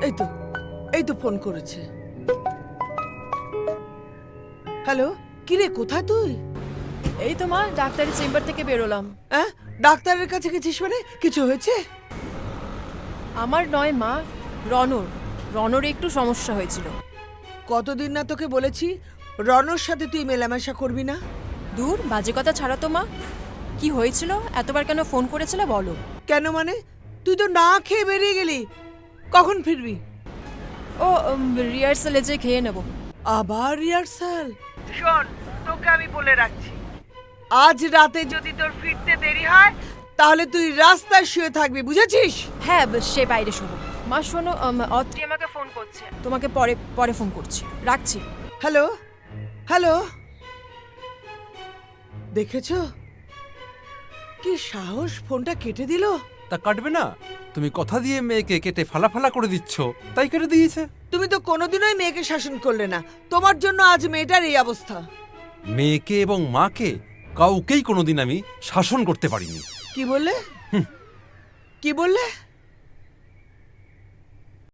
এই তো এই তো ফোন করেছে। হ্যালো, কিরে কোথায় তুই? এই তো মা, ডাক্তারের চেম্বার থেকে বেরোলাম। হ্যাঁ, ডাক্তারের কাছে গেছিস মানে? কিছু হয়েছে? আমার নয় মা, রনর একটু সমস্যা হয়েছিল। কতদিন না তোকে বলেছি রনর সাথে তুই মেলামেশা করবি না। দূর, বাজে কথা ছাড়া তো মা। কি হয়েছিল, এতবার কেন ফোন করেছিলে বলো? কেন মানে? তুই তো না খেয়ে বেরিয়ে গেলি, কখন ফিরবি? ও রিহার্সালে যে খেয়ে নেব। আবার রিহার্সাল? শোন, তোকে আমি বলে রাখছি, আজ রাতে যদি তোর ফিরতে দেরি হয় তাহলে তুই রাস্তায় শুয়ে থাকবি, বুঝেছিস? হ্যাঁ, সে বাইরে শোনো। মা শোনো, অত্রি আমাকে ফোন করছে, তোমাকে পরে পরে ফোন করছি, রাখছি। হ্যালো হ্যালো, দেখেছো কি সাহস, ফোনটা কেটে দিল। তা কাটবে না? তুমি কথা দিয়ে মেয়েকে কেটে ফালা করে দিচ্ছ, তাই কেটে দিয়েছে। তুমি তো কোনোদিনই মেয়েকে শাসন করলে না, তোমার জন্য আজ মেয়েটার এই অবস্থা। মেয়েকে এবং মাকে কাউকেই কোনোদিন আমি শাসন করতে পারিনি। কি বললে? কি বললে?